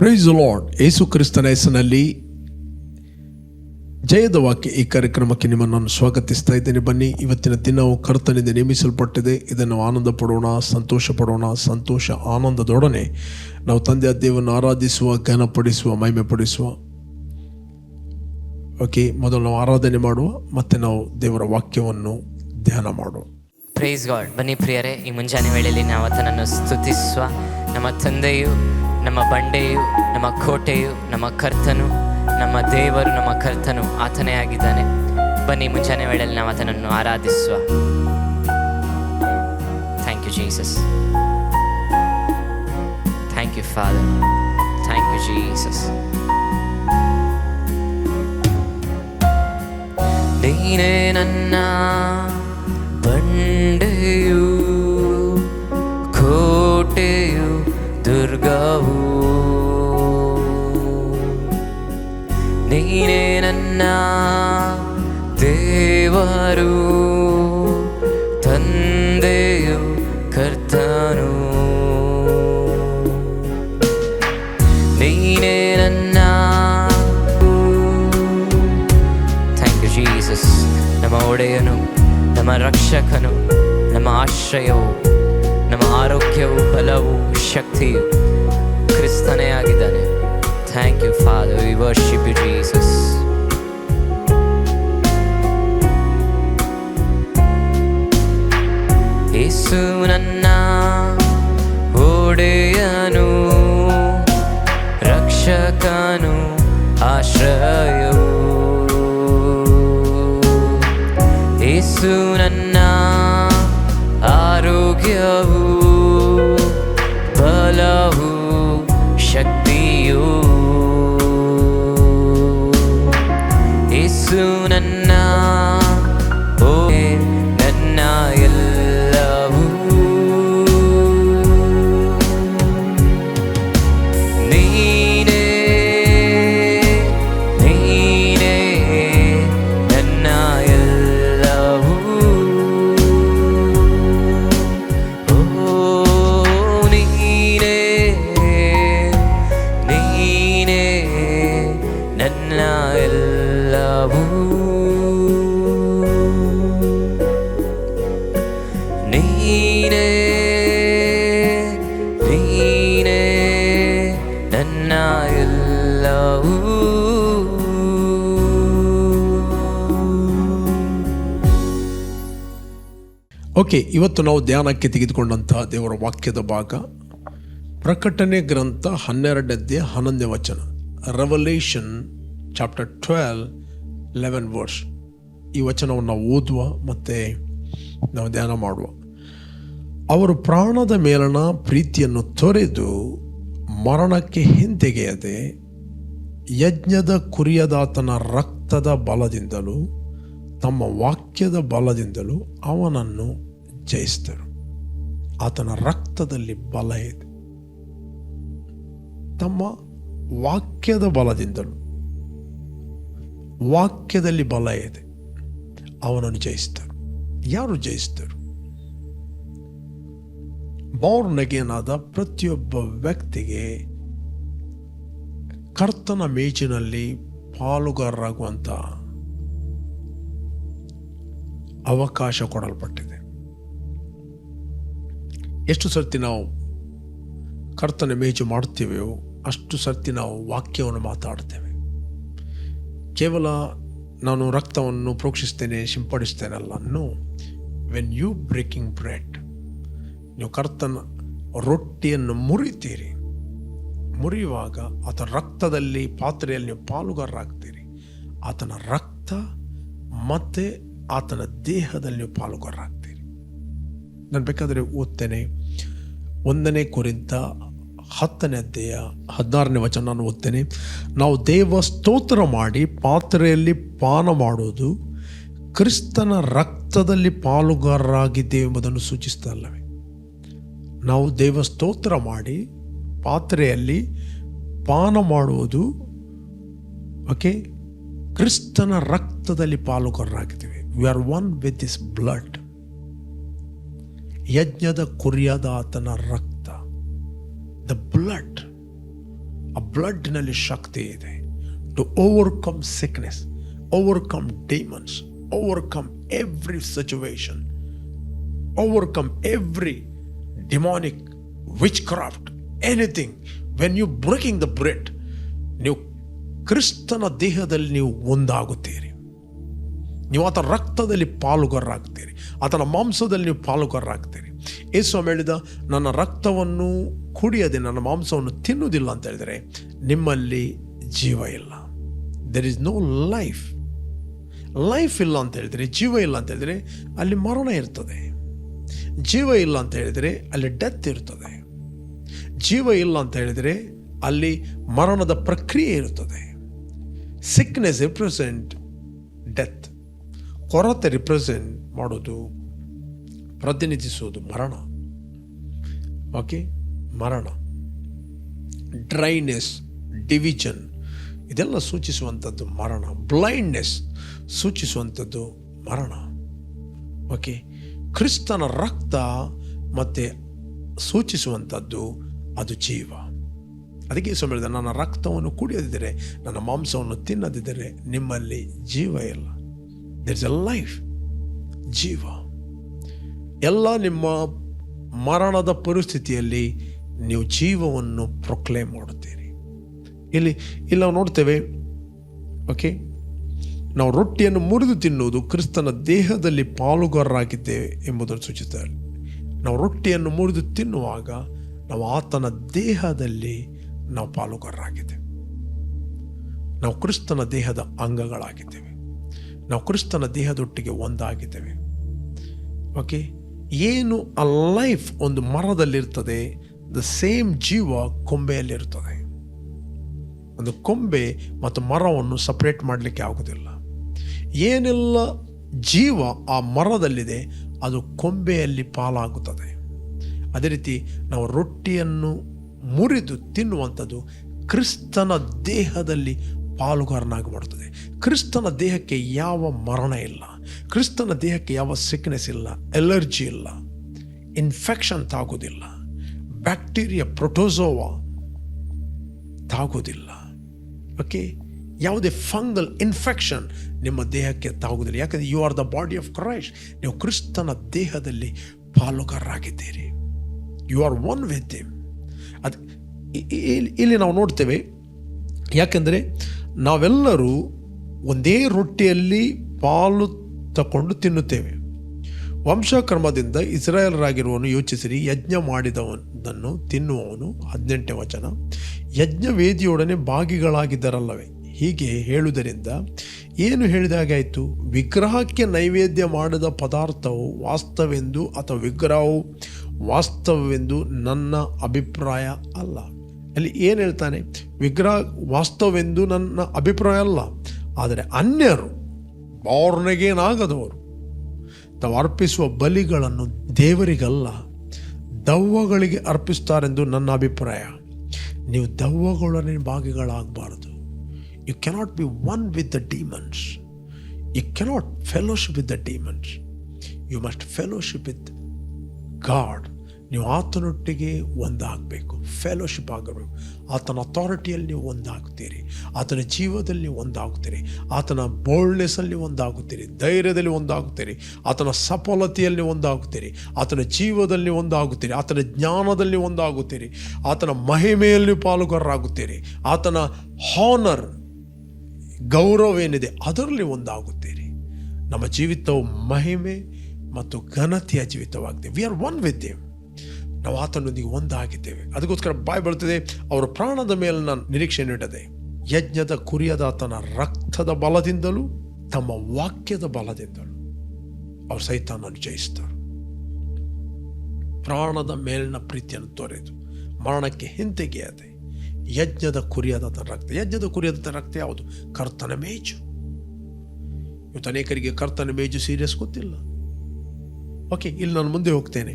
Price the lord. ಯೇಸು ಕ್ರಿಸ್ತನ ಹೆಸರಿನಲ್ಲಿ ಜಯದ ವಾಕ್ಯ ಈ ಕಾರ್ಯಕ್ರಮಕ್ಕೆ ನಿಮ್ಮನ್ನು ನಾನು ಸ್ವಾಗತಿಸ್ತಾ ಇದ್ದೇನೆ. ಬನ್ನಿ, ಇವತ್ತಿನ ದಿನವು ಕರ್ತನಿಂದ ನೇಮಿಸಲ್ಪಟ್ಟಿದೆ. ಇದನ್ನು ಆನಂದ ಪಡೋಣ, ಸಂತೋಷ ಪಡೋಣ. ಸಂತೋಷ ಆನಂದದೊಡನೆ ನಾವು ತಂದೆಯ ದೇವರನ್ನು ಆರಾಧಿಸುವ, ಘನಪಡಿಸುವ, ಮಹಿಮೆ ಪಡಿಸುವ. ಓಕೆ, ಮೊದಲು ನಾವು ಆರಾಧನೆ ಮಾಡುವ, ಮತ್ತೆ ನಾವು ದೇವರ ವಾಕ್ಯವನ್ನು ಧ್ಯಾನ ಮಾಡುವ. Praise God. ಬನ್ನಿ ಪ್ರಿಯರೇ, ಈ ಮುಂಜಾನೆ ವೇಳೆಯಲ್ಲಿ ನಾವು ಆತನನ್ನು ಸ್ತುತಿಸುವ. ನಮ್ಮ ತಂದೆಯು, ನಮ್ಮ ಬಂಡೆಯು, ನಮ್ಮ ಕೋಟೆಯು, ನಮ್ಮ ಕರ್ತನು, ನಮ್ಮ ದೇವರು, ನಮ್ಮ ಕರ್ತನು ಆತನೇ ಆಗಿದ್ದಾನೆ. ಬನ್ನಿ, ಮುಂಜಾನೆ ವೇಳೆಯಲ್ಲಿ ನಾವು ಆತನನ್ನು ಆರಾಧಿಸುವ. Thank you Jesus, thank you father, thank you Jesus. ನೀನೇ ನನ್ನ ಬಂಡೆಯು, ಕೋಟೆಯು, ದುರ್ಗವು. ನೀನೇ ನನ್ನ ದೇವರು, ತಂದೆಯು, ಕರ್ತನು. ನೀನೇ ನನ್ನ ಥ್ಯಾಂಕ್ ಯು ಜೀಸಸ್. ನಮ್ಮ ಒಡೆಯನು, ನಮ್ಮ ರಕ್ಷಕನು, ನಮ್ಮ ಆಶ್ರಯವು, ನಮ್ಮ ಆರೋಗ್ಯವು, ಬಲವು, ಶಕ್ತಿಯು ಕ್ರಿಸ್ತನೇ ಆಗಿದ್ದಾನೆ. Thank you father, we worship you Jesus. ಯೇಸು ನನ್ನ ಒಡೆಯನು, ರಕ್ಷಕನು, ಆಶ್ರಯವು. ಯೇಸು ನನ್ನ ಆರೋಗ್ಯವು, ಬಲವು, ಶಕ್ತಿಯು. ಯೇಸು ನನ್ನ ನನ್ನ ಎಲ್ಲವೂ. ನೀನೇ ನೀನೇ ನನ್ನ ಎಲ್ಲವೂ. ನೀನೇ ನೀನೇ ನನ್ನ ಎಲ್ಲವೂ. ನೀನೇ ನೀನೇ ನನ್ನ ಎಲ್ಲವೂ. ಓಕೆ, ಇವತ್ತು ನಾವು ಧ್ಯಾನಕ್ಕೆ ತೆಗೆದುಕೊಂಡಂತಹ ದೇವರ ವಾಕ್ಯದ ಭಾಗ ಪ್ರಕಟಣೆ ಗ್ರಂಥ 12ನೇ ವಚನ, ರೆವಲೇಷನ್ ಚಾಪ್ಟರ್ 12:11 ವರ್ಸ್. ಈ ವಚನವನ್ನು ನಾವು ಓದುವ ಮತ್ತು ನಾವು ಧ್ಯಾನ ಮಾಡುವ. ಅವರು ಪ್ರಾಣದ ಮೇಲಣ ಪ್ರೀತಿಯನ್ನು ತೊರೆದು ಮರಣಕ್ಕೆ ಹಿಂತೆಗೆಯದೆ ಯಜ್ಞದ ಕುರಿಯದಾತನ ರಕ್ತದ ಬಲದಿಂದಲೂ ತಮ್ಮ ವಾಕ್ಯದ ಬಲದಿಂದಲೂ ಅವನನ್ನು ಜಯಿಸಿದರು. ಆತನ ರಕ್ತದಲ್ಲಿ ಬಲ ಇದೆ. ತಮ್ಮ ವಾಕ್ಯದ ಬಲದಿಂದಲೂ, ವಾಕ್ಯದಲ್ಲಿ ಬಲ ಇದೆ, ಅವನನ್ನು ಜಯಿಸಿದರು. ಯಾರು ಜಯಿಸಿದರು? ಬಾರ್ನ್ ಅಗೇನ್ ಆದ ಪ್ರತಿಯೊಬ್ಬ ವ್ಯಕ್ತಿಗೆ ಕರ್ತನ ಮೇಜಿನಲ್ಲಿ ಪಾಲುಗಾರರಾಗುವಂಥ ಅವಕಾಶ ಕೊಡಲ್ಪಟ್ಟಿದೆ. ಎಷ್ಟು ಸರ್ತಿ ನಾವು ಕರ್ತನ ಮೇಜು ಮಾಡುತ್ತೇವೆಯೋ ಅಷ್ಟು ಸರ್ತಿ ನಾವು ವಾಕ್ಯವನ್ನು ಮಾತಾಡ್ತೇವೆ. ಕೇವಲ ನಾನು ರಕ್ತವನ್ನು ಪ್ರೋಕ್ಷಿಸ್ತೇನೆ, ಸಿಂಪಡಿಸ್ತೇನಲ್ಲ. No, when you breaking bread, ನೀವು ಕರ್ತನ ರೊಟ್ಟಿಯನ್ನು ಮುರಿತೀರಿ. ಮುರಿಯುವಾಗ ಆತನ ರಕ್ತದಲ್ಲಿ, ಪಾತ್ರೆಯಲ್ಲಿ ನೀವು ಪಾಲುಗಾರರಾಗ್ತೀರಿ. ಆತನ ರಕ್ತ ಮತ್ತು ಆತನ ದೇಹದಲ್ಲಿ ನೀವು ಪಾಲುಗಾರರಾಗ್ತೀರಿ. ನಾನು ಬೇಕಾದರೆ ಓದ್ತೇನೆ. 1 ಕೊರಿಂಥ 10:16 ವಚನ ನಾನು ಓದ್ತೇನೆ. ನಾವು ದೇವ ಸ್ತೋತ್ರ ಮಾಡಿ ಪಾತ್ರೆಯಲ್ಲಿ ಪಾನ ಮಾಡುವುದು ಕ್ರಿಸ್ತನ ರಕ್ತದಲ್ಲಿ ಪಾಲುಗಾರರಾಗಿದ್ದೇವೆ ಎಂಬುದನ್ನು ಸೂಚಿಸ್ತಲ್ಲವೇ? ನಾವು ದೇವ ಸ್ತೋತ್ರ ಮಾಡಿ ಪಾತ್ರೆಯಲ್ಲಿ ಪಾನ ಮಾಡುವುದು, ಓಕೆ, ಕ್ರಿಸ್ತನ ರಕ್ತದಲ್ಲಿ ಪಾಲುಗಾರರಾಗಿದ್ದೇವೆ. We are one with this blood. ಯಜ್ಞದ ಕುರಿಯಾದ ಆತನ ರಕ್ತ, ದ ಬ್ಲಡ್, ಆ ಬ್ಲಡ್ನಲ್ಲಿ ಶಕ್ತಿ ಇದೆ to overcome sickness, overcome demons, overcome every situation, overcome every demonic witchcraft, anything. When you breaking the bread, ನೀವು ಕ್ರಿಸ್ತನ ದೇಹದಲ್ಲಿ ನೀವು ಒಂದಾಗುತ್ತೀರಿ. ನೀವು ಆತನ ರಕ್ತದಲ್ಲಿ ಪಾಲುಗಾರರಾಗ್ತೀರಿ, ಆತನ ಮಾಂಸದಲ್ಲಿ ನೀವು ಪಾಲುಗಾರರಾಗ್ತೀರಿ. ಯೇಸು ಹೇಳಿದ, ನನ್ನ ರಕ್ತವನ್ನು ಕುಡಿಯದೆ ನನ್ನ ಮಾಂಸವನ್ನು ತಿನ್ನುವುದಿಲ್ಲ ಅಂತ ಹೇಳಿದರೆ ನಿಮ್ಮಲ್ಲಿ ಜೀವ ಇಲ್ಲ. There is no life. Life ಇಲ್ಲ ಅಂತ ಹೇಳಿದರೆ, ಜೀವ ಇಲ್ಲ ಅಂತ ಹೇಳಿದರೆ ಅಲ್ಲಿ ಮರಣ ಇರ್ತದೆ. ಜೀವ ಇಲ್ಲ ಅಂತ ಹೇಳಿದರೆ ಅಲ್ಲಿ ಡೆತ್ ಇರ್ತದೆ. ಜೀವ ಇಲ್ಲ ಅಂತ ಹೇಳಿದರೆ ಅಲ್ಲಿ ಮರಣದ ಪ್ರಕ್ರಿಯೆ ಇರ್ತದೆ. Sickness represent death. ಕೊರತೆ ರಿಪ್ರೆಸೆಂಟ್ ಮಾಡೋದು, ಪ್ರತಿನಿಧಿಸುವುದು ಮರಣ. ಓಕೆ, ಮರಣ. ಡ್ರೈನೆಸ್, ಡಿವಿಷನ್, ಇದೆಲ್ಲ ಸೂಚಿಸುವಂಥದ್ದು ಮರಣ. ಬ್ಲೈಂಡ್ನೆಸ್ ಸೂಚಿಸುವಂಥದ್ದು ಮರಣ. ಓಕೆ, ಕ್ರಿಸ್ತನ ರಕ್ತ ಮತ್ತೆ ಸೂಚಿಸುವಂಥದ್ದು ಅದು ಜೀವ. ಅದಕ್ಕೆ ಹೇಳಿದ, ನನ್ನ ರಕ್ತವನ್ನು ಕುಡಿಯದಿದ್ದರೆ, ನನ್ನ ಮಾಂಸವನ್ನು ತಿನ್ನದಿದ್ದರೆ ನಿಮ್ಮಲ್ಲಿ ಜೀವ ಇಲ್ಲ. ದೇರ್ ಇಸ್ ಎ ಲೈಫ್, ಜೀವ. ಎಲ್ಲ ನಿಮ್ಮ ಮರಣದ ಪರಿಸ್ಥಿತಿಯಲ್ಲಿ ನೀವು ಜೀವವನ್ನು ಪ್ರೊಕ್ಲೇಮ್ ಮಾಡುತ್ತೀರಿ. ಇಲ್ಲಿ ನಾವು ನೋಡ್ತೇವೆ. ಓಕೆ, ನಾವು ರೊಟ್ಟಿಯನ್ನು ಮುರಿದು ತಿನ್ನುವುದು ಕ್ರಿಸ್ತನ ದೇಹದಲ್ಲಿ ಪಾಲುಗಾರರಾಗಿದ್ದೇವೆ ಎಂಬುದನ್ನು ಸೂಚಿಸುತ್ತಾರೆ. ನಾವು ರೊಟ್ಟಿಯನ್ನು ಮುರಿದು ತಿನ್ನುವಾಗ ನಾವು ಆತನ ದೇಹದಲ್ಲಿ ನಾವು ಪಾಲುಗಾರರಾಗಿದ್ದೇವೆ. ನಾವು ಕ್ರಿಸ್ತನ ದೇಹದ ಅಂಗಗಳಾಗಿದ್ದೇವೆ. ನಾವು ಕ್ರಿಸ್ತನ ದೇಹದೊಟ್ಟಿಗೆ ಒಂದಾಗಿದ್ದೇವೆ. ಓಕೆ, ಏನು ಆ ಲೈಫ್ ಒಂದು ಮರದಲ್ಲಿರ್ತದೆ, ದ ಸೇಮ್ ಜೀವ ಕೊಂಬೆಯಲ್ಲಿರ್ತದೆ. ಒಂದು ಕೊಂಬೆ ಮತ್ತು ಮರವನ್ನು ಸಪ್ರೇಟ್ ಮಾಡಲಿಕ್ಕೆ ಆಗೋದಿಲ್ಲ. ಏನೆಲ್ಲ ಜೀವ ಆ ಮರದಲ್ಲಿದೆ ಅದು ಕೊಂಬೆಯಲ್ಲಿ ಪಾಲಾಗುತ್ತದೆ. ಅದೇ ರೀತಿ ನಾವು ರೊಟ್ಟಿಯನ್ನು ಮುರಿದು ತಿನ್ನುವಂಥದ್ದು ಕ್ರಿಸ್ತನ ದೇಹದಲ್ಲಿ ಪಾಲುಗಾರನಾಗಿ ಮಾಡುತ್ತದೆ. ಕ್ರಿಸ್ತನ ದೇಹಕ್ಕೆ ಯಾವ ಮರಣ ಇಲ್ಲ, ಕ್ರಿಸ್ತನ ದೇಹಕ್ಕೆ ಯಾವ ಸಿಕ್ನೆಸ್ ಇಲ್ಲ, ಎಲರ್ಜಿ ಇಲ್ಲ, ಇನ್ಫೆಕ್ಷನ್ ತಾಗೋದಿಲ್ಲ, ಬ್ಯಾಕ್ಟೀರಿಯಾ ಪ್ರೊಟೋಸೋವಾ ತಾಗೋದಿಲ್ಲ. ಓಕೆ, ಯಾವುದೇ ಫಂಗಲ್ ಇನ್ಫೆಕ್ಷನ್ ನಿಮ್ಮ ದೇಹಕ್ಕೆ ತಾಗುವುದಿಲ್ಲ. ಯಾಕಂದರೆ you are the body of Christ. ನೀವು ಕ್ರಿಸ್ತನ ದೇಹದಲ್ಲಿ ಪಾಲುಗಾರರಾಗಿದ್ದೀರಿ. You are one with him. ಅದು ಇಲ್ಲಿ ನಾವು ನೋಡ್ತೇವೆ. ಯಾಕೆಂದರೆ ನಾವೆಲ್ಲರೂ ಒಂದೇ ರೊಟ್ಟಿಯಲ್ಲಿ ಪಾಲು ತಗೊಂಡು ತಿನ್ನುತ್ತೇವೆ. ವಂಶಕರ್ಮದಿಂದ ಇಸ್ರಾಯೇಲರಾಗಿರುವವನು ಯೋಚಿಸಿರಿ, ಯಜ್ಞ ಮಾಡಿದವನನ್ನು ತಿನ್ನುವವನು, 18ನೇ ವಚನ, ಯಜ್ಞವೇದಿಯೊಡನೆ ಭಾಗಿಗಳಾಗಿದ್ದರಲ್ಲವೇ. ಹೀಗೆ ಹೇಳುವುದರಿಂದ ಏನು ಹೇಳಿದಾಗಾಯಿತು? ವಿಗ್ರಹಕ್ಕೆ ನೈವೇದ್ಯ ಮಾಡಿದ ಪದಾರ್ಥವು ವಾಸ್ತವೆಂದು ಅಥವಾ ವಿಗ್ರಹವು ವಾಸ್ತವವೆಂದು ನನ್ನ ಅಭಿಪ್ರಾಯ ಅಲ್ಲ. ಅಲ್ಲಿ ಏನು ಹೇಳ್ತಾನೆ? ವಿಗ್ರಹ ವಾಸ್ತವೆಂದು ನನ್ನ ಅಭಿಪ್ರಾಯ ಅಲ್ಲ, ಆದರೆ ಅನ್ಯರು, ಬಾರ್ನಗೇನಾಗದವರು ತಾವು ಅರ್ಪಿಸುವ ಬಲಿಗಳನ್ನು ದೇವರಿಗಲ್ಲ ದೆವ್ವಗಳಿಗೆ ಅರ್ಪಿಸ್ತಾರೆಂದು ನನ್ನ ಅಭಿಪ್ರಾಯ. ನೀವು ದೆವ್ವಗಳೊಡನೆ ಭಾಗಿಗಳಾಗಬಾರದು. You cannot be one with the demons. You cannot fellowship with the demons. You must fellowship with God. ನೀವು ಆತನೊಟ್ಟಿಗೆ ಒಂದಾಗಬೇಕು, ಫೆಲೋಶಿಪ್ ಆಗಬೇಕು. ಆತನ ಅಥಾರಿಟಿಯಲ್ಲಿ ನೀವು ಒಂದಾಗ್ತೀರಿ, ಆತನ ಜೀವದಲ್ಲಿ ನೀವು ಒಂದಾಗ್ತೀರಿ, ಆತನ ಬೋಲ್ಡ್ನೆಸ್ಸಲ್ಲಿ ಒಂದಾಗುತ್ತೀರಿ, ಧೈರ್ಯದಲ್ಲಿ ಒಂದಾಗುತ್ತೀರಿ, ಆತನ ಸಫಲತೆಯಲ್ಲಿ ಒಂದಾಗುತ್ತೀರಿ, ಆತನ ಜೀವದಲ್ಲಿ ಒಂದಾಗುತ್ತೀರಿ, ಆತನ ಜ್ಞಾನದಲ್ಲಿ ಒಂದಾಗುತ್ತೀರಿ, ಆತನ ಮಹಿಮೆಯಲ್ಲಿ ಪಾಲುಗಾರರಾಗುತ್ತೀರಿ, ಆತನ ಹಾನರ್, ಗೌರವ ಏನಿದೆ ಅದರಲ್ಲಿ ಒಂದಾಗುತ್ತೀರಿ. ನಮ್ಮ ಜೀವಿತವು ಮಹಿಮೆ ಮತ್ತು ಘನತೆಯ ಜೀವಿತವಾಗಿದೆ. We are one with him. ನಾವು ಆತನೊಂದಿಗೆ ಒಂದಾಗಿದ್ದೇವೆ. ಅದಕ್ಕೋಸ್ಕರ ಬಾಯಿ ಬರ್ತದೆ, ಅವರ ಪ್ರಾಣದ ಮೇಲೆ ನಾನು ನಿರೀಕ್ಷೆಯನ್ನು ಇಡದೆ, ಯಜ್ಞದ ಕುರಿಯಾದ ಆತನ ರಕ್ತದ ಬಲದಿಂದಲೂ ತಮ್ಮ ವಾಕ್ಯದ ಬಲದಿಂದಲೂ ಅವರು ಸೈತಾನನ್ನು ಜಯಿಸ್ತಾರೆ. ಪ್ರಾಣದ ಮೇಲಿನ ಪ್ರೀತಿಯನ್ನು ತೊರೆದು ಮರಣಕ್ಕೆ ಹಿಂತೆಗೆಯದೆ ಯಜ್ಞದ ಕುರಿಯಾದ ರಕ್ತ. ಯಜ್ಞದ ಕುರಿಯಾದ ರಕ್ತ ಯಾವುದು? ಕರ್ತನ ಮೇಜು. ಇವತ್ತು ಅನೇಕರಿಗೆ ಕರ್ತನ ಮೇಜು ಸೀರಿಯಸ್ ಗೊತ್ತಿಲ್ಲ. ಓಕೆ, ಇಲ್ಲಿ ನಾನು ಮುಂದೆ ಹೋಗ್ತೇನೆ.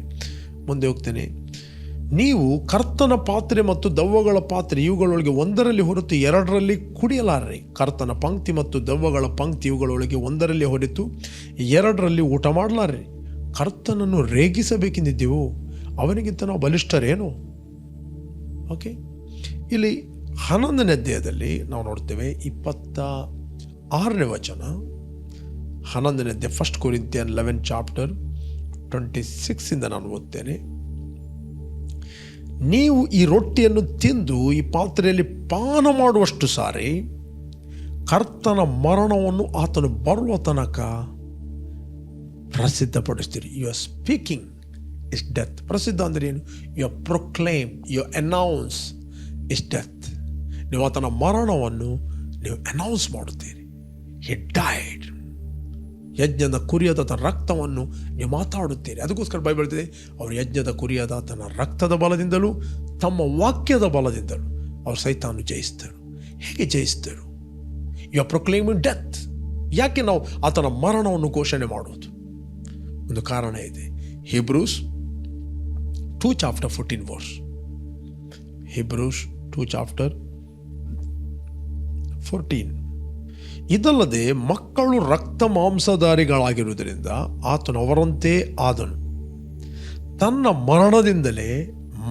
ನೀವು ಕರ್ತನ ಪಾತ್ರೆ ಮತ್ತು ದೆವ್ವಗಳ ಪಾತ್ರೆ ಇವುಗಳೊಳಗೆ ಒಂದರಲ್ಲಿ ಹೊರತು ಎರಡರಲ್ಲಿ ಕುಡಿಯಲಾರರಿ. ಕರ್ತನ ಪಂಕ್ತಿ ಮತ್ತು ದೆವ್ವಗಳ ಪಂಕ್ತಿ ಇವುಗಳೊಳಗೆ ಒಂದರಲ್ಲಿ ಹೊರತು ಎರಡರಲ್ಲಿ ಊಟ ಮಾಡಲಾರರಿ. ಕರ್ತನನ್ನು ರೇಗಿಸಬೇಕೆಂದಿದ್ದೆವು, ಅವನಿಗಿಂತ ನಾವು ಬಲಿಷ್ಠರೇನು? ಓಕೆ, ಇಲ್ಲಿ 11ನೇ ಅಧ್ಯಾಯದಲ್ಲಿ ನಾವು ನೋಡ್ತೇವೆ 26ನೇ ವಚನ. 11ನೇ ಅಧ್ಯಾಯ, 1 Corinthians 11 ಚಾಪ್ಟರ್ 26 ನಾನು ಓದ್ತೇನೆ. ನೀವು ಈ ರೊಟ್ಟಿಯನ್ನು ತಿಂದು ಈ ಪಾತ್ರೆಯಲ್ಲಿ ಪಾನ ಮಾಡುವಷ್ಟು ಸಾರಿ ಕರ್ತನ ಮರಣವನ್ನು ಆತನು ಬರುವ ತನಕ ಪ್ರಸಿದ್ಧಪಡಿಸ್ತೀರಿ. You are speaking his death. ಪ್ರಸಿದ್ಧ ಅಂದರೆ ಏನು? You are proclaim, you announce his death. ನೀವು ಆತನ ಮರಣವನ್ನು ನೀವು ಅನೌನ್ಸ್ ಮಾಡುತ್ತೀರಿ. He died. ಯಜ್ಞದ ಕುರಿಯಾದ ತನ್ನ ರಕ್ತವನ್ನು ನೀವು ಮಾತಾಡುತ್ತೀರಿ. ಅದಕ್ಕೋಸ್ಕರ ಬೈಬಲ್ ಹೇಳ್ತಿದೆ, ಅವರು ಯಜ್ಞದ ಕುರಿಯಾದ ತನ್ನ ರಕ್ತದ ಬಲದಿಂದಲೂ ತಮ್ಮ ವಾಕ್ಯದ ಬಲದಿಂದಲೂ ಅವರು ಸೈತಾನು ಜಯಿಸಿದರು. ಹೇಗೆ ಜಯಿಸಿದರು? You are proclaiming death. ಯಾಕೆ ನಾವು ಆತನ ಮರಣವನ್ನು ಘೋಷಣೆ ಮಾಡುವುದು? ಒಂದು ಕಾರಣ ಇದೆ. Hebrews 2 chapter 14 verse. Hebrews 2 chapter 14. ಇದಲ್ಲದೆ ಮಕ್ಕಳು ರಕ್ತ ಮಾಂಸಧಾರಿಗಳಾಗಿರುವುದರಿಂದ ಆತನು ಅವರಂತೆ ಆದನು. ತನ್ನ ಮರಣದಿಂದಲೇ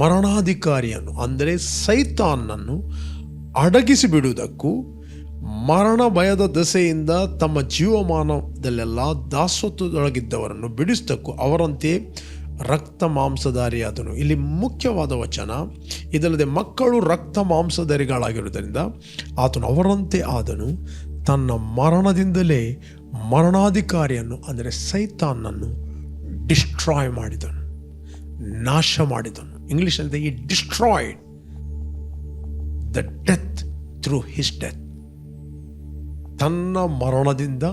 ಮರಣಾಧಿಕಾರಿಯನ್ನು ಅಂದರೆ ಸೈತಾನನ್ನು ಅಡಗಿಸಿ ಬಿಡುವುದಕ್ಕೂ ಮರಣ ಭಯದ ದೆಸೆಯಿಂದ ತಮ್ಮ ಜೀವಮಾನದಲ್ಲೆಲ್ಲ ದಾಸತ್ವದೊಳಗಿದ್ದವರನ್ನು ಬಿಡಿಸುವುದಕ್ಕೂ ಅವರಂತೆ ರಕ್ತ ಮಾಂಸಧಾರಿಯಾದನು. ಇಲ್ಲಿ ಮುಖ್ಯವಾದ ವಚನ, ಇದಲ್ಲದೆ ಮಕ್ಕಳು ರಕ್ತ ಮಾಂಸಧಾರಿಗಳಾಗಿರುವುದರಿಂದ ಆತನು ಅವರಂತೆ ಆದನು. ತನ್ನ ಮರಣದಿಂದಲೇ ಮರಣಾಧಿಕಾರಿಯನ್ನು ಅಂದರೆ ಸೈತಾನನ್ನು ಡಿಸ್ಟ್ರಾಯ್ ಮಾಡಿದನು, ನಾಶ ಮಾಡಿದನು. ಇಂಗ್ಲೀಷಲ್ಲಿ ಈ destroyed the death through his death. ತನ್ನ ಮರಣದಿಂದ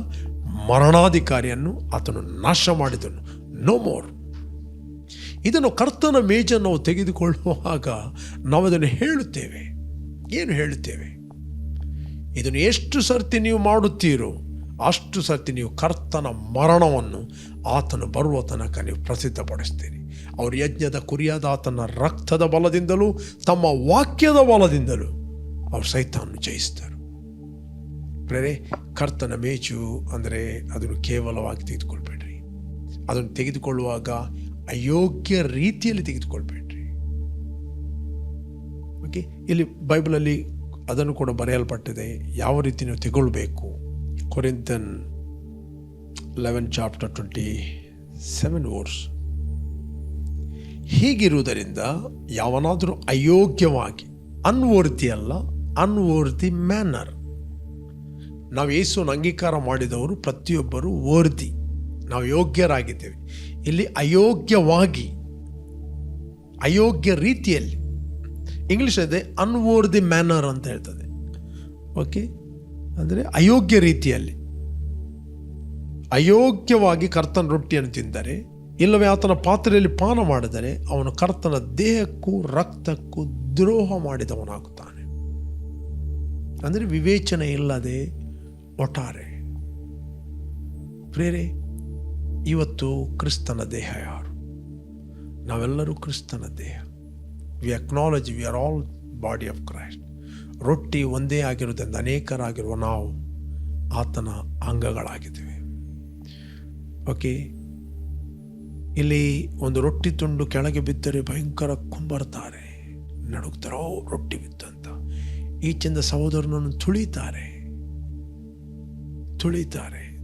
ಮರಣಾಧಿಕಾರಿಯನ್ನು ಆತನು ನಾಶ ಮಾಡಿದನು. No more. ಇದನ್ನು ಕರ್ತನ ಮೇಜನ್ನು ನಾವು ತೆಗೆದುಕೊಳ್ಳುವಾಗ ನಾವು ಅದನ್ನು ಹೇಳುತ್ತೇವೆ. ಏನು ಹೇಳುತ್ತೇವೆ? ಇದನ್ನು ಎಷ್ಟು ಸರ್ತಿ ನೀವು ಮಾಡುತ್ತೀರೋ ಅಷ್ಟು ಸರ್ತಿ ನೀವು ಕರ್ತನ ಮರಣವನ್ನು ಆತನು ಬರುವ ತನಕ ನೀವು ಪ್ರಸಿದ್ಧಪಡಿಸ್ತೀರಿ. ಅವರು ಯಜ್ಞದ ಕುರಿಯಾದ ಆತನ ರಕ್ತದ ಬಲದಿಂದಲೂ ತಮ್ಮ ವಾಕ್ಯದ ಬಲದಿಂದಲೂ ಅವರು ಸೈತಾನನ್ನು ಜಯಿಸಿದರು. ಪ್ರೇರೆ, ಕರ್ತನ ಮೇಜು ಅಂದರೆ ಅದನ್ನು ಕೇವಲವಾಗಿ ತೆಗೆದುಕೊಳ್ಬೇಡ್ರಿ. ಅದನ್ನು ತೆಗೆದುಕೊಳ್ಳುವಾಗ ಅಯೋಗ್ಯ ರೀತಿಯಲ್ಲಿ ತೆಗೆದುಕೊಳ್ಬೇಡ್ರಿ. ಓಕೆ, ಇಲ್ಲಿ ಬೈಬಲಲ್ಲಿ ಅದನ್ನು ಕೂಡ ಬರೆಯಲ್ಪಟ್ಟಿದೆ, ಯಾವ ರೀತಿ ನೀವು ತಗೊಳ್ಬೇಕು. ಕೊರಿಂಥನ್ 11 ಚಾಪ್ಟರ್ 27 ವರ್ಸ್. ಹೀಗಿರುವುದರಿಂದ ಯಾವನಾದರೂ ಅಯೋಗ್ಯವಾಗಿ, ಅನ್ವರ್ತಿ ಅಲ್ಲ, ಅನ್ವರ್ತಿ ಮ್ಯಾನರ್. ನಾವು ಯೇಸುವನ್ನು ಅಂಗೀಕಾರ ಮಾಡಿದವರು ಪ್ರತಿಯೊಬ್ಬರು ವರ್ದಿ, ನಾವು ಯೋಗ್ಯರಾಗಿದ್ದೇವೆ. ಇಲ್ಲಿ ಅಯೋಗ್ಯವಾಗಿ, ಅಯೋಗ್ಯ ರೀತಿಯಲ್ಲಿ, ಇಂಗ್ಲೀಷ್ ಇದೆ ಅನ್ವರ್ದಿ ಮ್ಯಾನರ್ ಅಂತ ಹೇಳ್ತದೆ. ಓಕೆ, ಅಂದರೆ ಅಯೋಗ್ಯ ರೀತಿಯಲ್ಲಿ, ಅಯೋಗ್ಯವಾಗಿ ಕರ್ತನ ರೊಟ್ಟಿಯನ್ನು ತಿಂದರೆ, ಇಲ್ಲವೇ ಆತನ ಪಾತ್ರೆಯಲ್ಲಿ ಪಾನ ಮಾಡಿದರೆ ಅವನು ಕರ್ತನ ದೇಹಕ್ಕೂ ರಕ್ತಕ್ಕೂ ದ್ರೋಹ ಮಾಡಿದವನಾಗುತ್ತಾನೆ. ಅಂದರೆ ವಿವೇಚನೆ ಇಲ್ಲದೆ ಒಟ್ಟಾರೆ. ಪ್ರೇರೆ, ಇವತ್ತು ಕ್ರಿಸ್ತನ ದೇಹ ಯಾರು? ನಾವೆಲ್ಲರೂ ಕ್ರಿಸ್ತನ ದೇಹ. We acknowledge we are all body of Christ. ರೊಟ್ಟಿ ಒಂದೇ ಆಗಿರುವುದರಿಂದ ಅನೇಕರಾಗಿರುವ ನಾವು ಆತನ ಅಂಗಗಳಾಗಿದ್ದೇವೆ. ಓಕೆ, ಇಲ್ಲಿ ಒಂದು ರೊಟ್ಟಿ ತುಂಡು ಕೆಳಗೆ ಬಿದ್ದರೆ ಭಯಂಕರ ಕುಂಬರ್ತಾರೆ, ನಡುಗ್ತಾರೆ, ಓ ರೊಟ್ಟಿ ಬಿತ್ತಂತ. ಈಚಿಂದ ಸಹೋದರನನ್ನು ತುಳಿತಾರೆ,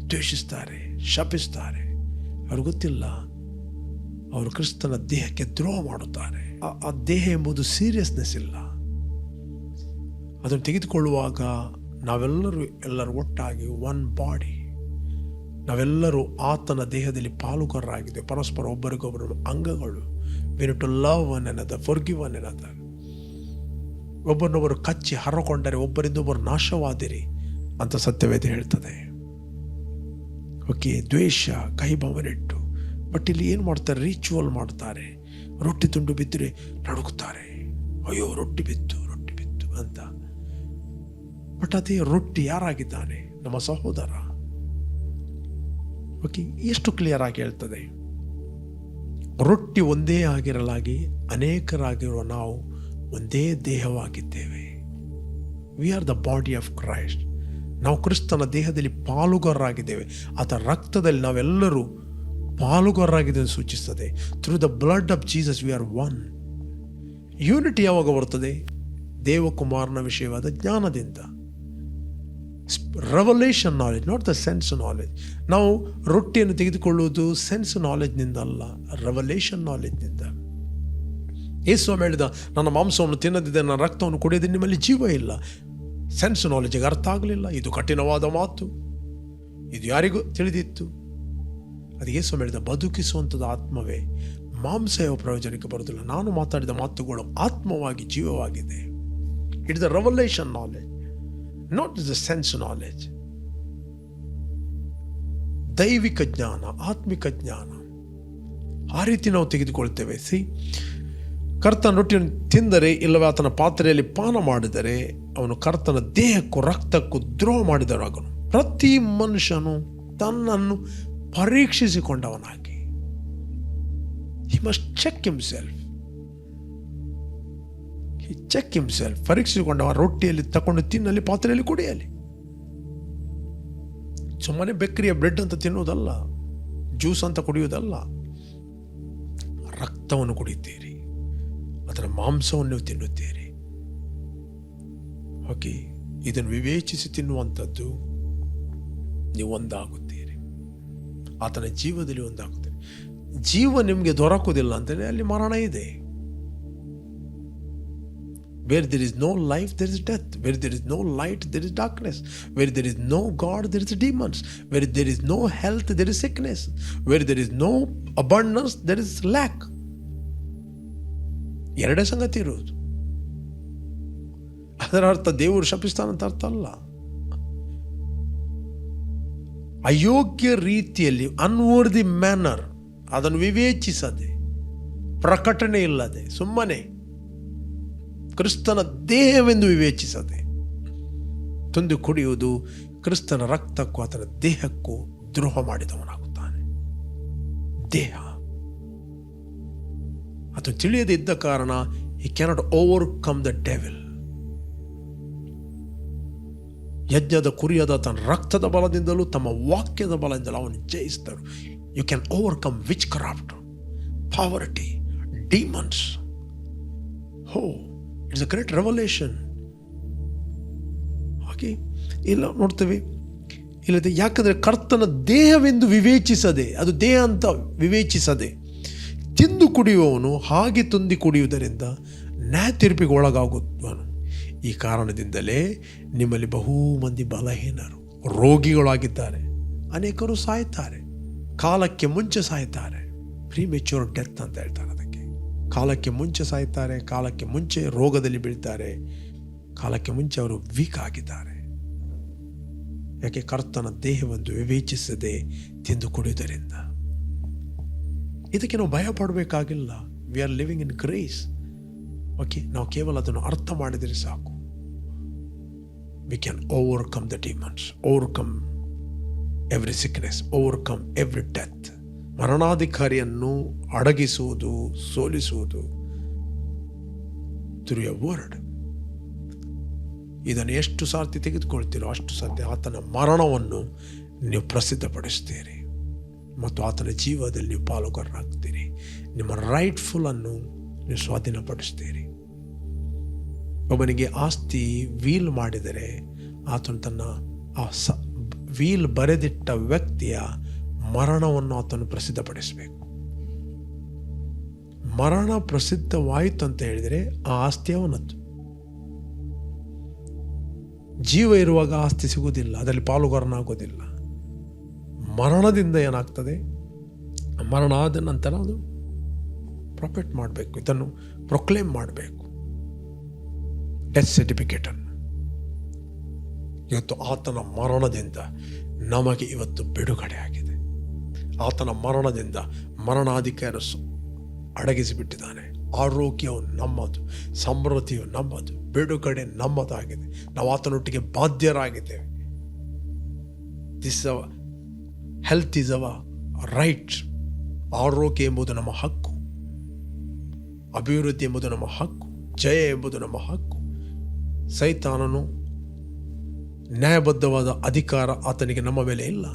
ದ್ವೇಷಿಸ್ತಾರೆ, ಶಪಿಸ್ತಾರೆ. ಅವ್ರಿಗೆ ಗೊತ್ತಿಲ್ಲ, ಅವರು ಕ್ರಿಸ್ತನ ದೇಹಕ್ಕೆ ದ್ರೋಹ ಮಾಡುತ್ತಾರೆ. ಆ ದೇಹ ಎಂಬುದು ಸೀರಿಯಸ್ನೆಸ್ ಇಲ್ಲ. ಅದನ್ನು ತೆಗೆದುಕೊಳ್ಳುವಾಗ ನಾವೆಲ್ಲರೂ ಒಟ್ಟಾಗಿ ಒನ್ ಬಾಡಿ, ನಾವೆಲ್ಲರೂ ಆತನ ದೇಹದಲ್ಲಿ ಪಾಲುಗಾರರಾಗಿದ್ದೇವೆ. ಪರಸ್ಪರ ಒಬ್ಬರಿಗೊಬ್ಬರು ಅಂಗಗಳು. We need to love one another, forgive one another. ಒಬ್ಬರನ್ನೊಬ್ಬರು ಕಚ್ಚಿ ಹರಕೊಂಡರೆ ಒಬ್ಬರಿಂದ ಒಬ್ಬರು ನಾಶವಾದಿರಿ ಅಂತ ಸತ್ಯವೇದ ಹೇಳ್ತದೆ. ಓಕೆ, ದ್ವೇಷ, ಕಹಿಭಾವನೆಟ್ಟು. ಬಟ್ ಇಲ್ಲಿ ಏನು ಮಾಡ್ತಾರೆ? ರಿಚುವಲ್ ಮಾಡ್ತಾರೆ. ರೊಟ್ಟಿ ತುಂಡು ಬಿದ್ದರೆ ನಡುಗುತ್ತಾರೆ, ಅಯ್ಯೋ ರೊಟ್ಟಿ ಬಿತ್ತು ಅಂತ. ಬಟ್ ಅದೇ ರೊಟ್ಟಿ ಯಾರಾಗಿದ್ದಾನೆ? ನಮ್ಮ ಸಹೋದರ. ಓಕೆ, ಎಷ್ಟು ಕ್ಲಿಯರ್ ಆಗಿ ಹೇಳ್ತದೆ. ರೊಟ್ಟಿ ಒಂದೇ ಆಗಿರಲಾಗಿ ಅನೇಕರಾಗಿರುವ ನಾವು ಒಂದೇ ದೇಹವಾಗಿದ್ದೇವೆ. We are the body of Christ. ನಾವು ಕ್ರಿಸ್ತನ ದೇಹದಲ್ಲಿ ಪಾಲುಗಾರರಾಗಿದ್ದೇವೆ. ಆತ ರಕ್ತದಲ್ಲಿ ನಾವೆಲ್ಲರೂ ಪಾಲುಗಾರರಾಗಿದ್ದೇವೆ ಸೂಚಿಸ್ತದೆ. Through the blood of Jesus we are one. Unity ಯಾವಾಗ ಬರ್ತದೆ? ದೇವಕುಮಾರನ ವಿಷಯವಾದ ಜ್ಞಾನದಿಂದ. Revelation knowledge, not the sense knowledge. ನಾವು ರೊಟ್ಟಿಯನ್ನು ತೆಗೆದುಕೊಳ್ಳುವುದು ಸೆನ್ಸ್ ನಾಲೆಜ್ನಿಂದ ಅಲ್ಲ, ರೆವಲೇಷನ್ ನಾಲೆಜ್ನಿಂದ. ಯೇಸು ಹೇಳಿದ, ನನ್ನ ಮಾಂಸವನ್ನು ತಿನ್ನದಿದ್ದರೆ ನನ್ನ ರಕ್ತವನ್ನು ಕುಡಿಯದೆ ನಿಮ್ಮಲ್ಲಿ ಜೀವ ಇಲ್ಲ. ಸೆನ್ಸ್ ನಾಲೆಜಿಗೆ ಅರ್ಥ ಆಗಲಿಲ್ಲ. ಇದು ಕಠಿಣವಾದ ಮಾತು, ಇದು ಯಾರಿಗೂ ತಿಳಿದಿತ್ತು. ಅದು ಯೇಸು ಹೇಳಿದ, ಬದುಕಿಸುವಂಥದ್ದು ಆತ್ಮವೇ, ಮಾಂಸ ಯಾವ ಪ್ರಯೋಜನಕ್ಕೆ ಬರುವುದಿಲ್ಲ. ನಾನು ಮಾತಾಡಿದ ಮಾತುಗಳು ಆತ್ಮವಾಗಿ ಜೀವವಾಗಿದೆ. It the revelation knowledge, not the sense knowledge. ದೈವಿಕ ಜ್ಞಾನ, ಆತ್ಮಿಕ ಜ್ಞಾನ, ಆ ರೀತಿ ನಾವು ತೆಗೆದುಕೊಳ್ತೇವೆ. ಕರ್ತನ ರೊಟ್ಟಿಯನ್ನು ತಿಂದರೆ ಇಲ್ಲವೇ ಆತನ ಪಾತ್ರೆಯಲ್ಲಿ ಪಾನ ಮಾಡಿದರೆ ಅವನು ಕರ್ತನ ದೇಹಕ್ಕೂ ರಕ್ತಕ್ಕೂ ದ್ರೋಹ ಮಾಡಿದವನಾಗನು. ಪ್ರತಿ ಮನುಷ್ಯನು ತನ್ನನ್ನು ಪರೀಕ್ಷಿಸಿಕೊಂಡವನಾಗಿ, he must check himself. He check himself. ಪರೀಕ್ಷಿಸಿಕೊಂಡವ ರೊಟ್ಟಿಯಲ್ಲಿ ತಕೊಂಡು ತಿನ್ನಲಿ, ಪಾತ್ರೆಯಲ್ಲಿ ಕುಡಿಯಲಿ. ಸುಮ್ಮನೆ ಬೇಕರಿಯ ಬ್ರೆಡ್ ಅಂತ ತಿನ್ನುವುದಲ್ಲ, ಜ್ಯೂಸ್ ಅಂತ ಕುಡಿಯುವುದಲ್ಲ. ರಕ್ತವನ್ನು ಕುಡಿಯುತ್ತೀರಿ, ಅದರ ಮಾಂಸವನ್ನು ನೀವು ತಿನ್ನುತ್ತೀರಿ. ಓಕೆ, ಇದನ್ನು ವಿವೇಚಿಸಿ ತಿನ್ನುವಂಥದ್ದು ನೀವು ಒಂದಾಗುತ್ತೀರಿ, ಆತನ ಜೀವದಲ್ಲಿ ಒಂದಾಗುತ್ತೀರಿ. ಜೀವ ನಿಮಗೆ ದೊರಕುವುದಿಲ್ಲ ಅಂತೇಳಿ ಅಲ್ಲಿ ಮರಣ ಇದೆ. Where there is no life, there is death. Where there is no light, there is darkness. Where there is no God, there is demons. Where there is no health, there is sickness. Where there is no abundance, there is lack. ಎರಡೇ ಸಂಗತಿ ಇರುವುದು. ಅದರ ಅರ್ಥ ದೇವರು ಶಪಿಸ್ತಾನಂತ ಅರ್ಥ ಅಲ್ಲ. ಅಯೋಗ್ಯ ರೀತಿಯಲ್ಲಿ, ಅನ್ವರ್ದಿ manner, ಅದನ್ನು ವಿವೇಚಿಸದೆ, ಪ್ರಕಟಣೆ ಇಲ್ಲದೆ, ಸುಮ್ಮನೆ ಕ್ರಿಸ್ತನ ದೇಹವೆಂದು ವಿವೇಚಿಸದೆ ತಂದು ಕುಡಿಯುವುದು ಕ್ರಿಸ್ತನ ರಕ್ತಕ್ಕೂ ಆತನ ದೇಹಕ್ಕೂ ದ್ರೋಹ ಮಾಡಿದವನಾಗುತ್ತಾನೆ. ದೇಹ ಅದು ತಿಳಿಯದೆ ಇದ್ದ ಕಾರಣ he cannot overcome the devil. ಯಜ್ಞದ ಕುರಿಯಾದ ತನ್ನ ರಕ್ತದ ಬಲದಿಂದಲೂ ತಮ್ಮ ವಾಕ್ಯದ ಬಲದಿಂದಲೂ ಅವನು ಜಯಿಸಿದರು. You can overcome witchcraft, poverty, demons. Oh, it's a great revelation. ಹಾಗೆ ಇಲ್ಲ ನೋಡ್ತೇವೆ, ಇಲ್ಲದೆ ಯಾಕಂದರೆ ಕರ್ತನ ದೇಹವೆಂದು ವಿವೇಚಿಸದೆ, ಅದು ದೇಹ ಅಂತ ವಿವೇಚಿಸದೆ ತಿಂದು ಕುಡಿಯುವವನು ಹಾಗೆ ತಂದು ಕುಡಿಯುವುದರಿಂದ ನ್ಯಾಯ ತೀರ್ಪಿಗೆ ಒಳಗಾಗುವನು. ಈ ಕಾರಣದಿಂದಲೇ ನಿಮ್ಮಲ್ಲಿ ಬಹು ಮಂದಿ ಬಲಹೀನರು, ರೋಗಿಗಳಾಗಿದ್ದಾರೆ. ಅನೇಕರು ಸಾಯ್ತಾರೆ, ಕಾಲಕ್ಕೆ ಮುಂಚೆ ಸಾಯ್ತಾರೆ. ಪ್ರಿಮೆಚ್ಯೂರ್ ಡೆತ್ ಅಂತ ಹೇಳ್ತಾರೆ ಅದಕ್ಕೆ. ಕಾಲಕ್ಕೆ ಮುಂಚೆ ಸಾಯ್ತಾರೆ, ಕಾಲಕ್ಕೆ ಮುಂಚೆ ರೋಗದಲ್ಲಿ ಬೀಳ್ತಾರೆ, ಕಾಲಕ್ಕೆ ಮುಂಚೆ ಅವರು ವೀಕ್ ಆಗಿದ್ದಾರೆ. ಯಾಕೆ? ಕರ್ತನ ದೇಹವನ್ನು ವಿವೇಚಿಸದೆ ತಿಂದು ಕುಡಿಯುವುದರಿಂದ. ಇದಕ್ಕೆ ನಾವು ಭಯ ಪಡಬೇಕಾಗಿಲ್ಲ. We are living in grace. Okay, ನಾವು ಕೇವಲ ಅದನ್ನು ಅರ್ಥ ಮಾಡಿದರೆ ಸಾಕು. We can overcome the demons, overcome every sickness, overcome every death. ಮರಣಾಧಿಕಾರಿಯನ್ನು ಅಡಗಿಸುವುದು, ಸೋಲಿಸುವುದು ಥ್ರೂ ಎ ವರ್ಡ್. ಇದನ್ನು ಎಷ್ಟು ಸಾರ್ತಿ ತೆಗೆದುಕೊಳ್ತೀರೋ ಅಷ್ಟು ಸಾರ್ತಿ ಆತನ ಮರಣವನ್ನು ನೀವು ಪ್ರಸಿದ್ಧಪಡಿಸ್ತೀರಿ ಮತ್ತು ಆತನ ಜೀವದಲ್ಲಿ ನೀವು ಪಾಲುಗಾರರಾಗ್ತೀರಿ. ನಿಮ್ಮ ರೈಟ್ಫುಲ್ಲನ್ನು ನೀವು ಸ್ವಾಧೀನಪಡಿಸ್ತೀರಿ. ಒಬ್ಬನಿಗೆ ಆಸ್ತಿ ವೀಲ್ ಮಾಡಿದರೆ ಆತನು ತನ್ನ ಆ ವೀಲ್ ಬರೆದಿಟ್ಟ ವ್ಯಕ್ತಿಯ ಮರಣವನ್ನು ಆತನು ಪ್ರಸಿದ್ಧಪಡಿಸಬೇಕು. ಮರಣ ಪ್ರಸಿದ್ಧವಾಯಿತು ಅಂತ ಹೇಳಿದರೆ ಆ ಆಸ್ತಿ ಅವನದ್ದು. ಜೀವ ಇರುವಾಗ ಆಸ್ತಿ ಸಿಗುವುದಿಲ್ಲ, ಅದರಲ್ಲಿ ಪಾಲುಗಾರನಾಗೋದಿಲ್ಲ. ಮರಣದಿಂದ ಏನಾಗ್ತದೆ? ಮರಣ ಆದ ನಂತರ ಅದು ಪ್ರೊಪೆಟ್ ಮಾಡಬೇಕು, ಇದನ್ನು ಪ್ರೊಕ್ಲೇಮ್ ಮಾಡಬೇಕು, ಡೆತ್ ಸರ್ಟಿಫಿಕೇಟನ್ನು. ಇವತ್ತು ಆತನ ಮರಣದಿಂದ ನಮಗೆ ಇವತ್ತು ಬಿಡುಗಡೆ ಆಗಿದೆ. ಆತನ ಮರಣದಿಂದ ಮರಣಾಧಿಕಾರ ಅಡಗಿಸಿಬಿಟ್ಟಿದ್ದಾನೆ. ಆರೋಗ್ಯವು ನಮ್ಮದು, ಸಮೃದ್ಧಿಯು ನಮ್ಮದು, ಬಿಡುಗಡೆ ನಮ್ಮದಾಗಿದೆ. ನಾವು ಆತನೊಟ್ಟಿಗೆ ಬಾಧ್ಯರಾಗಿದ್ದೇವೆ. This health is our right. ಆರೋಗ್ಯ ಎಂಬುದು ನಮ್ಮ ಹಕ್ಕು, ಅಭಿವೃದ್ಧಿ ಎಂಬುದು ನಮ್ಮ ಹಕ್ಕು, ಜಯ ಎಂಬುದು ನಮ್ಮ ಹಕ್ಕು. ಸೈತಾನನು ನ್ಯಾಯಬದ್ಧವಾದ ಅಧಿಕಾರ ಆತನಿಗೆ ನಮ್ಮ ಮೇಲೆ ಇಲ್ಲ.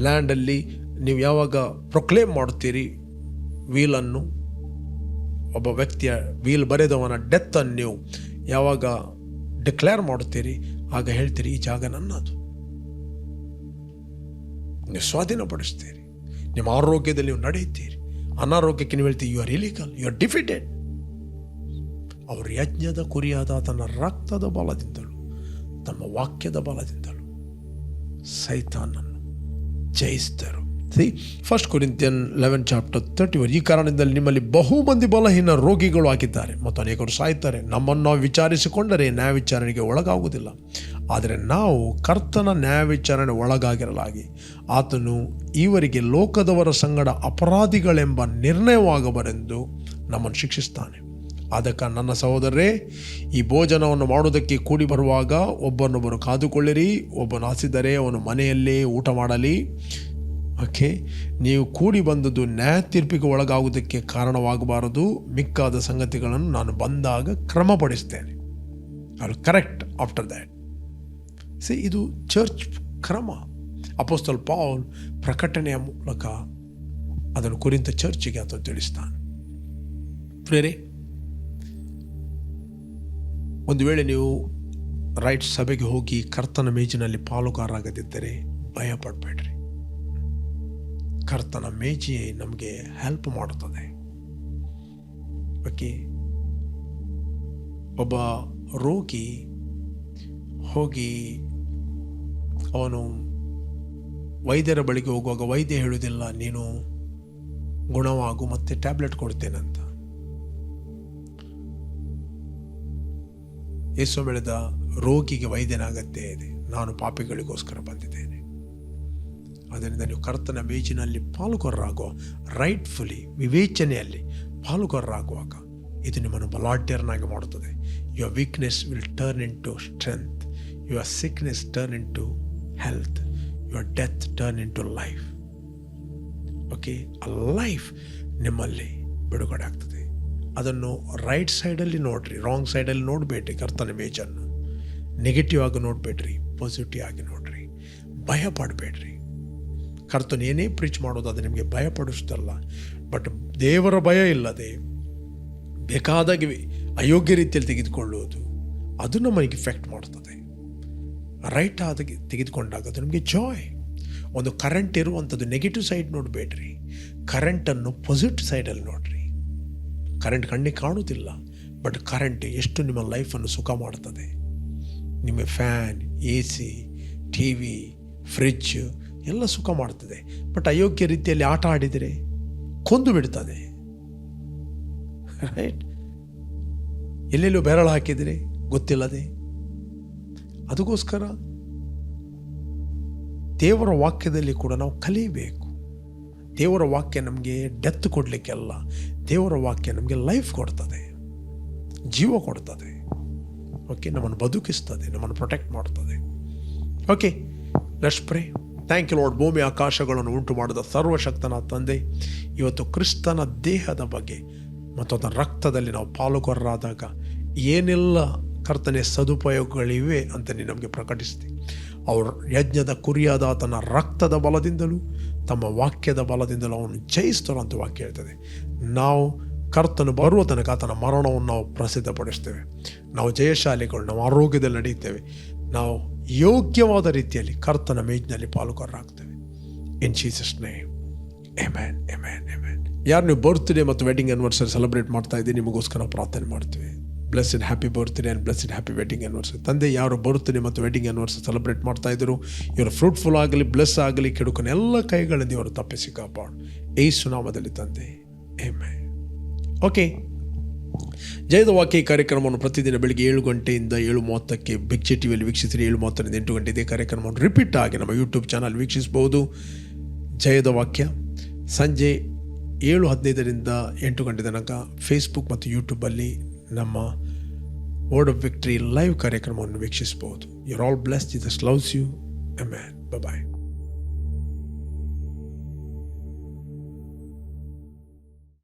ಲ್ಯಾಂಡಲ್ಲಿ ನೀವು ಯಾವಾಗ ಪ್ರೊಕ್ಲೇಮ್ ಮಾಡುತ್ತೀರಿ ವೀಲನ್ನು, ಒಬ್ಬ ವ್ಯಕ್ತಿಯ ವೀಲ್ ಬರೆದವನ ಡೆತ್ತನ್ನು ನೀವು ಯಾವಾಗ ಡಿಕ್ಲೇರ್ ಮಾಡುತ್ತೀರಿ, ಆಗ ಹೇಳ್ತೀರಿ ಈ ಜಾಗ ನನ್ನದು. ನೀವು ಸ್ವಾಧೀನಪಡಿಸ್ತೀರಿ. ನಿಮ್ಮ ಆರೋಗ್ಯದಲ್ಲಿ ನೀವು ನಡೆಯುತ್ತೀರಿ. ಅನಾರೋಗ್ಯಕ್ಕೆ ನೀವು ಹೇಳ್ತೀರಿ you are illegal, you are defeated. ಅವರು ಯಜ್ಞದ ಕುರಿಯಾದ ತನ್ನ ರಕ್ತದ ಬಲದಿಂದಲೂ ತಮ್ಮ ವಾಕ್ಯದ ಬಲದಿಂದಲೂ ಸೈತಾನನ್ನು ಜಯಿಸಿದರು. First Corinthian 11:31. ಈ ಕಾರಣದಿಂದ ನಿಮ್ಮಲ್ಲಿ ಬಹು ಮಂದಿ ಬಲಹೀನ ರೋಗಿಗಳು ಆಗಿದ್ದಾರೆ ಮತ್ತು ಅನೇಕರು ಸಾಯ್ತಾರೆ. ನಮ್ಮನ್ನು ನಾವು ವಿಚಾರಿಸಿಕೊಂಡರೆ ನ್ಯಾಯ ವಿಚಾರಣೆಗೆ ಒಳಗಾಗುವುದಿಲ್ಲ, ಆದರೆ ನಾವು ಕರ್ತನ ನ್ಯಾಯ ವಿಚಾರಣೆ ಒಳಗಾಗಿರಲಾಗಿ ಆತನು ಇವರಿಗೆ ಲೋಕದವರ ಸಂಗಡ ಅಪರಾಧಿಗಳೆಂಬ ನಿರ್ಣಯವಾಗಬಾರೆಂದು ನಮ್ಮನ್ನು ಶಿಕ್ಷಿಸ್ತಾನೆ. ಅದಕ್ಕೆ ನನ್ನ ಸಹೋದರರೇ, ಈ ಭೋಜನವನ್ನು ಮಾಡುವುದಕ್ಕೆ ಕೂಡಿ ಬರುವಾಗ ಒಬ್ಬನೊಬ್ಬರು ಕಾದುಕೊಳ್ಳಿರಿ. ಒಬ್ಬನು ಹಸಿದರೆ ಅವನು ಮನೆಯಲ್ಲೇ ಊಟ ಮಾಡಲಿ. ಓಕೆ, ನೀವು ಕೂಡಿ ಬಂದದ್ದು ನ್ಯಾಯ ತೀರ್ಪಿಗೆ ಒಳಗಾಗುವುದಕ್ಕೆ ಕಾರಣವಾಗಬಾರದು. ಮಿಕ್ಕಾದ ಸಂಗತಿಗಳನ್ನು ನಾನು ಬಂದಾಗ ಕ್ರಮಪಡಿಸ್ತೇನೆ. I will correct after that. ಇದು ಚರ್ಚ್ ಕ್ರಮ. ಅಪೊಸ್ತಲ ಪೌಲ್ ಪ್ರಕಟಣೆಯ ಮೂಲಕ ಅದನ್ನು ಕುರಿತ ಚರ್ಚಿಗೆ ಆತ ತಿಳಿಸ್ತಾನೆ. ಪ್ರೇರೆ, ಒಂದು ವೇಳೆ ನೀವು ರೈಟ್ ಸಭೆಗೆ ಹೋಗಿ ಕರ್ತನ ಮೇಜಿನಲ್ಲಿ ಪಾಲುಗಾರರಾಗದಿದ್ದರೆ ಭಯಪಡಬೇಡ್ರಿ. ಕರ್ತನ ಮೇಜಿಯೇ ನಮಗೆ ಹೆಲ್ಪ್ ಮಾಡುತ್ತದೆ. ಓಕೆ, ಒಬ್ಬ ರೋಗಿ ಹೋಗಿ ಅವನು ವೈದ್ಯರ ಬಳಿಗೆ ಹೋಗುವಾಗ ವೈದ್ಯ ಹೇಳುವುದಿಲ್ಲ ನೀನು ಗುಣವಾಗು ಮತ್ತೆ ಟ್ಯಾಬ್ಲೆಟ್ ಕೊಡ್ತೇನಂತ. ಯೇಸು ಬೆಳೆದ ರೋಗಿಗೆ ವೈದ್ಯನ ಅಗತ್ಯ ಇದೆ. ನಾನು ಪಾಪಿಗಳಿಗೋಸ್ಕರ ಬಂದಿದ್ದೇನೆ. ಅದರಿಂದ ನೀವು ಕರ್ತನ ಮೇಜಿನಲ್ಲಿ ಪಾಲುಗಾರರಾಗುವ, ರೈಟ್ಫುಲಿ ವಿವೇಚನೆಯಲ್ಲಿ ಪಾಲುಗಾರರಾಗುವಾಗ ಇದು ನಿಮ್ಮನ್ನು ಬಲಾಢ್ಯರನ್ನಾಗಿ ಮಾಡುತ್ತದೆ. Your weakness will turn into strength, your sickness turn into health, your death turn into life. Okay, ಆ ಲೈಫ್ ನಿಮ್ಮಲ್ಲಿ ಬಿಡುಗಡೆ ಆಗ್ತದೆ. ಅದನ್ನು ರೈಟ್ ಸೈಡಲ್ಲಿ ನೋಡ್ರಿ, ರಾಂಗ್ ಸೈಡಲ್ಲಿ ನೋಡಬೇಡ್ರಿ. ಕರ್ತನ ಮೇಜನ್ನು ನೆಗೆಟಿವ್ ಆಗಿ ನೋಡಬೇಡ್ರಿ, ಪಾಸಿಟಿವ್ ಆಗಿ ನೋಡ್ರಿ. ಭಯ ಪಡಬೇಡ್ರಿ. ಕರ್ತನ ಏನೇ ಪ್ರೀಚ್ ಮಾಡೋದು ಅದು ನಿಮಗೆ ಭಯ ಪಡಿಸೋದಲ್ಲ. ಬಟ್ ದೇವರ ಭಯ ಇಲ್ಲದೆ ಬೇಕಾದಾಗಿ ಅಯೋಗ್ಯ ರೀತಿಯಲ್ಲಿ ತೆಗೆದುಕೊಳ್ಳುವುದು ಅದು ನಮಗೆ ಇಫೆಕ್ಟ್ ಮಾಡ್ತದೆ. ರೈಟ್ ಆದ ತೆಗೆದುಕೊಂಡಾಗ ಅದು ನಮಗೆ ಜಾಯ್. ಒಂದು ಕರೆಂಟ್ ಇರುವಂಥದ್ದು ನೆಗೆಟಿವ್ ಸೈಡ್ ನೋಡಬೇಡ್ರಿ, ಕರೆಂಟನ್ನು ಪಾಸಿಟಿವ್ ಸೈಡಲ್ಲಿ ನೋಡ್ರಿ. ಕರೆಂಟ್ ಕಣ್ಣಿಗೆ ಕಾಣುವುದಿಲ್ಲ, ಬಟ್ ಕರೆಂಟ್ ಎಷ್ಟು ನಿಮ್ಮ ಲೈಫನ್ನು ಸುಖ ಮಾಡ್ತದೆ. ನಿಮ್ಮ ಫ್ಯಾನ್, AC, TV, ಫ್ರಿಜ್ ಎಲ್ಲ ಸುಖ ಮಾಡ್ತದೆ. ಬಟ್ ಅಯೋಗ್ಯ ರೀತಿಯಲ್ಲಿ ಆಟ ಆಡಿದರೆ ಕೊಂದು ಬಿಡ್ತದೆ. ರೈಟ್, ಎಲ್ಲೆಲ್ಲೂ ಬೆರಳು ಹಾಕಿದರೆ ಗೊತ್ತಿಲ್ಲದೆ. ಅದಕ್ಕೋಸ್ಕರ ದೇವರ ವಾಕ್ಯದಲ್ಲಿ ಕೂಡ ನಾವು ಕಲಿಯಬೇಕು. ದೇವರ ವಾಕ್ಯ ನಮಗೆ ಡೆತ್ ಕೊಡಲಿಕ್ಕೆಲ್ಲ, ದೇವರ ವಾಕ್ಯ ನಮಗೆ ಲೈಫ್ ಕೊಡ್ತದೆ, ಜೀವ ಕೊಡ್ತದೆ. ಓಕೆ, ನಮ್ಮನ್ನು ಬದುಕಿಸ್ತದೆ, ನಮ್ಮನ್ನು ಪ್ರೊಟೆಕ್ಟ್ ಮಾಡ್ತದೆ. Okay, let's pray. Thank you Lord. ಭೂಮಿ ಆಕಾಶಗಳನ್ನು ಉಂಟು ಮಾಡಿದ ಸರ್ವಶಕ್ತನ ತಂದೆ, ಇವತ್ತು ಕ್ರಿಸ್ತನ ದೇಹದ ಬಗ್ಗೆ ಮತ್ತು ಅದರ ರಕ್ತದಲ್ಲಿ ನಾವು ಪಾಲುಗಾರರಾದಾಗ ಏನೆಲ್ಲ ಕರ್ತನೆ ಸದುಪಯೋಗಗಳಿವೆ ಅಂತ ನೀನು ನಮಗೆ ಪ್ರಕಟಿಸ್ತೀವಿ. ಅವರು ಯಜ್ಞದ ಕುರಿಯಾದ ಆತನ ರಕ್ತದ ಬಲದಿಂದಲೂ ತಮ್ಮ ವಾಕ್ಯದ ಬಲದಿಂದಲೂ ಅವನು ಜಯಿಸ್ತಾರೋ ಅಂತ ವಾಕ್ಯ ಹೇಳ್ತದೆ. ನಾವು ಕರ್ತನು ಬರುವ ತನಕ ಆತನ ಮರಣವನ್ನು ನಾವು ಪ್ರಸಿದ್ಧಪಡಿಸ್ತೇವೆ. ನಾವು ಜಯಶಾಲಿಗಳು, ನಾವು ಆರೋಗ್ಯದಲ್ಲಿ ನಡೆಯುತ್ತೇವೆ, ನಾವು ಯೋಗ್ಯವಾದ ರೀತಿಯಲ್ಲಿ ಕರ್ತನ ಮೇಜಿನಲ್ಲಿ ಪಾಲುಗಾರರಾಗ್ತೇವೆ. In Jesus name, amen, amen, amen. ಯಾರು ನೀವು ಬರ್ತ್ಡೇ ಮತ್ತು ವೆಡ್ಡಿಂಗ್ ಆ್ಯನಿವರ್ಸರಿ ಸೆಲೆಬ್ರೇಟ್ ಮಾಡ್ತಾ ಇದ್ದೀವಿ, ನಿಮಗೋಸ್ಕರ ಪ್ರಾರ್ಥನೆ ಮಾಡ್ತೀವಿ. Blessed happy birthday and blessed happy wedding anniversary. ತಂದೆ, ಯಾರು ಬರ್ತ್ಡೇ ಮತ್ತು ವೆಡ್ಡಿಂಗ್ ಆ್ಯನಿವರ್ಸರಿ ಸೆಲೆಬ್ರೇಟ್ ಮಾಡ್ತಾ ಇದ್ದರು, ಇವರು ಫ್ರೂಟ್ಫುಲ್ ಆಗಲಿ, ಬ್ಲೆಸ್ ಆಗಲಿ, ಕೆಡುಕನ ಎಲ್ಲ ಕೈಗಳಿಂದ ಇವರು ತಪ್ಪಿಸಿ ಕಾಪಾಡು ಯೇಸು ನಾಮದಲ್ಲಿ ತಂದೆ, ಆಮೆನ್. ಓಕೆ, ಜಯದ ವಾಕ್ಯ ಈ ಕಾರ್ಯಕ್ರಮವನ್ನು ಪ್ರತಿದಿನ ಬೆಳಿಗ್ಗೆ 7 ಗಂಟೆಯಿಂದ 7:30ಕ್ಕೆ ಬಿಗ್ ಜೆ ಟಿವಿಯಲ್ಲಿ ವೀಕ್ಷಿಸಿರಿ. 7:30ರಿಂದ 8 ಗಂಟೆ ಇದೇ ಕಾರ್ಯಕ್ರಮವನ್ನು ರಿಪೀಟ್ ಆಗಿ ನಮ್ಮ ಯೂಟ್ಯೂಬ್ ಚಾನಲ್ ವೀಕ್ಷಿಸ್ಬೋದು. ಜಯದ ವಾಕ್ಯ ಸಂಜೆ 7:15ರಿಂದ 8 ಗಂಟೆ ತನಕ ಫೇಸ್ಬುಕ್ ಮತ್ತು ಯೂಟ್ಯೂಬಲ್ಲಿ ನಮ್ಮ ವರ್ಡ್ ಆಫ್ ವಿಕ್ಟರಿ ಲೈವ್ ಕಾರ್ಯಕ್ರಮವನ್ನು ವೀಕ್ಷಿಸಬಹುದು. You are all blessed. Jesus loves you. Amen. Bye.